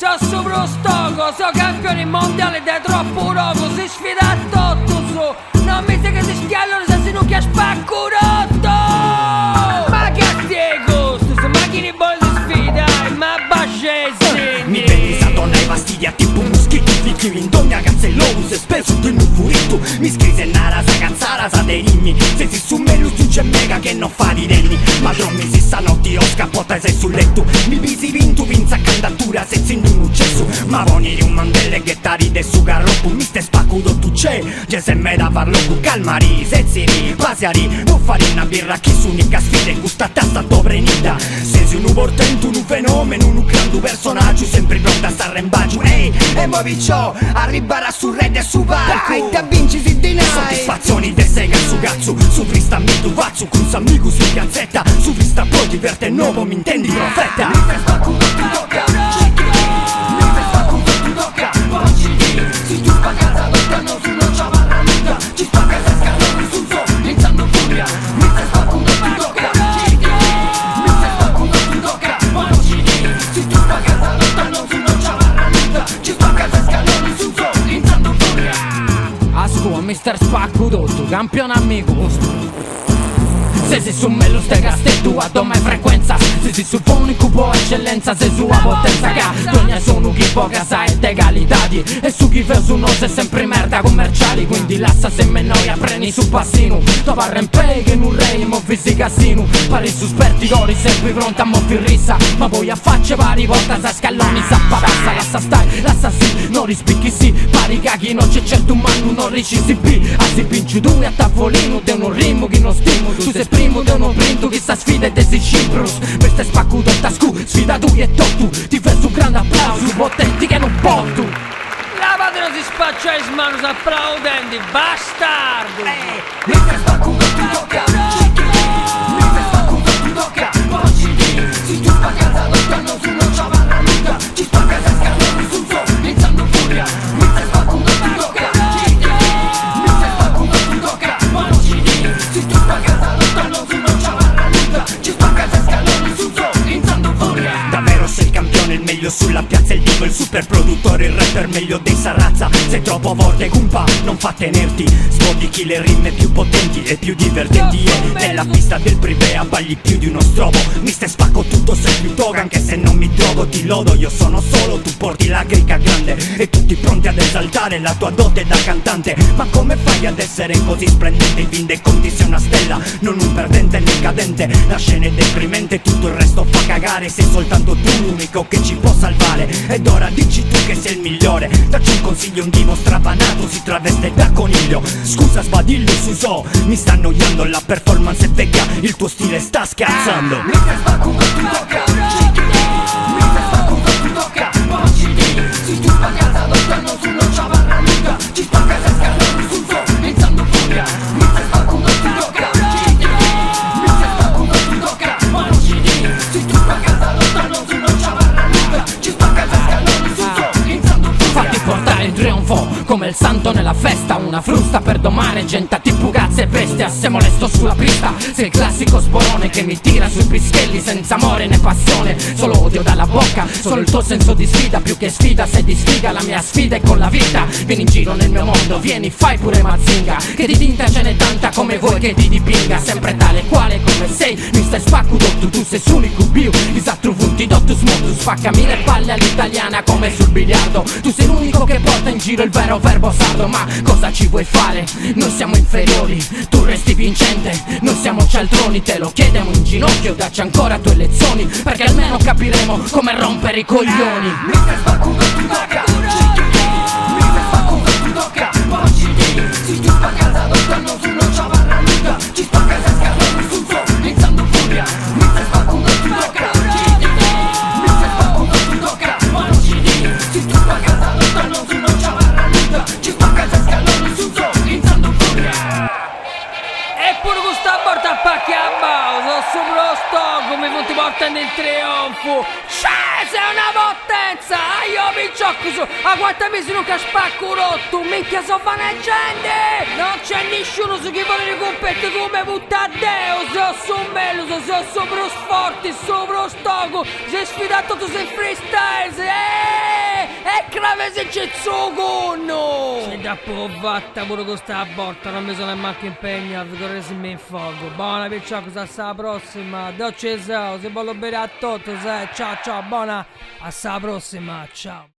So sopra stoco, so campione mondiale da troppo rogo. Si sfida a tutto su, non mi sa che si schiallano se si non che spacco rotto. Ma che stiego, stu se macchine buone di sfida, ma bascesi. Mi vedi sa donna e fastidia tipo moschiti. Fichi in dogna cancello, se spesso tu non furitto. Mi scrise nara sa cazzara sa dei rimmi. Se si su me lu c'è mega che non fa di denni. Ma non mi si stanotti o scappota e sei sul letto. Mi visi vinto vinza candatura se si non uccesso. Ma voni di un mandelle che t'aride su carroppo. Mi stai spaccuto tu c'è, già se me da farlo cu calmari. Se si ri, pasiari, non fare una birra chi su unica sfida e gusta tasta prenita. Se si un portento, un fenomeno, un grande personaggio sempre pronto a stare in bacio. Ehi, e muovi ciò, arriverà su red e su palco. Dai, te vinci si dinai. Soddisfazioni te sega su cazzo, su frista mi tu faccio, cruz amico su piazzetta. Su frista poi diverte nuovo, mi intendi profeta. Mi fai spacco ti tocca, mi fai spacco ti tocca. Oggi si tu a casa lontano su non c'ha barra nuda. Ci spacca se scaloni sul so, iniziando furia. Mi fai spacco ti tocca, mi fai spacco ti tocca. Oggi si tu a casa lontano su non c'ha barra nuda. Ci spacca se scaloni sul so, iniziando furia. A scuola mister spacco tutto, campione amico. Se si su me lo stai castetto a doma e frequenza. Se si sul fonico po' eccellenza. Se su a potenza che dogna sono chi poca sa ed egalitadi. E su chi fa su no se sempre merda commerciali. Quindi lassa se me noia preni su passino. To parre in pay che non rei mo fisi casino. Pari su sperti cori sempre pronta a mo firrissa. Ma poi a facce pari volta sa scalloni sa papassa. Lassa stai, lassa sì, non rispicchi sì. Pari caghi non c'è certo un manno non ricisi B. A si pinci due a tavolino de un ritmo che non stimo. Tu sei primo de uno printo che sta sfida e desi Ciprus. Questo è spaccuto e tascu, sfida tu e tu. Ti fai un grande applauso, potenti che non botto. La padrona si spaccia in mano applaudendo, bastardo. Mi fai spaccuto ti tocca, mi fai spaccuto ti tocca. Oggi si tu a casa lontano su non c'ha barra nuda. Ci spacca se scaloni sul so, iniziando furia. Mi fai spaccuto ti tocca, mi fai spaccuto ti tocca. Oggi si tu a casa lontano su non c'ha barra nuda. Ci spacca se scaloni sul so, iniziando furia. Davvero sei il campione, il meglio sulla piazza, il divo, il super produttore, il rapper meglio dei Sarrazza. Sei troppo forte cumpa, non fa tenerti. Sbodichi le rime più potenti e più divertenti. E nella pista del privé abbagli più di uno strobo. Mi stai spacco tutto, sei più toga anche se non mi drogo. Ti lodo, io sono solo, tu porti la crica grande. E tutti pronti ad esaltare la tua dote da cantante. Ma come fai ad essere così splendente? In fin dei conti sei una stella, non un perdente né cadente. La scena è deprimente, tutto il resto fa cagare. Sei soltanto tu l'unico che ci può salvare. Ed ora dici tu che sei il migliore. Dacci un consiglio, un divo strabanato si traveste da coniglio. Scusa sbadiglio su so, mi sta annoiando. La performance è vecchia, il tuo stile sta scazzando. Mi fai spacco ti tocca, mi fai spacco ti tocca. Oggi si tu a casa lontano su non c'ha barra nuda. Ci spacca se scaloni sul so, iniziando furia. Mi fai spacco ti tocca, mi fai spacco ti tocca. Oggi si tu a casa lontano su non c'ha barra nuda. Ci spacca se scaloni sul so, iniziando furia. Fatti portare in trionfo come il santo nella festa. Una frusta per domare, gente tipo cazzo e bestia. Se molesto sulla pista, sei il classico sporone che mi tira sui pischelli senza amore né passione. Solo odio dalla bocca, solo il tuo senso di sfida. Più che sfida sei di sfiga, la mia sfida è con la vita. Vieni in giro nel mio mondo, vieni fai pure mazzinga. Che di tinta ce n'è tanta come vuoi che ti dipinga. Sempre tale quale come sei, mi stai spacco tu sei l'unico bio. Isatru funti dottus motus, spaccami le palle all'italiana come sul biliardo. Tu sei l'unico che porta in giro il vero verbo sardo. Ma cosa ci vuoi fare? Noi siamo inferiori, tu resti vincente. Noi siamo cialtroni, te lo chiediamo in ginocchio. Dacci ancora tue lezioni, perché almeno capiremo come rompere i coglioni. Mi fai spacco ti tocca, mi fai spacco ti tocca. Oggi si tu a casa lontano su non c'ha barra nuda. Ci spacca se scaloni sul so, iniziando furia. Mi fai spacco ti tocca, mi fai spacco ti tocca. Oggi si tu a casa lontano su non c'ha barra nuda. Ci spacca se scaloni sul so, iniziando furia. Eppure questa porta a pacchi a bausa, sopra lo stoco, mi ti porta nel trionfo. C'è, sei una potenza, io mi gioco su, a quanti mesi non che spacco rotto, minchia so gente. Non c'è nessuno su chi vuole ricompete come butta a Deo, se su mello, se sopra lo sforti, sopra lo stoco, sei sfidato tu sei freestyle, se c'è zucchino! E da povatta pure con sta botta, non mi sono manco impegnato, figurati se mi infogo. Buona perciò, cosa sta la prossima? Docci se voglio bere a tutto, sai. Ciao, ciao, buona, a sta prossima, ciao.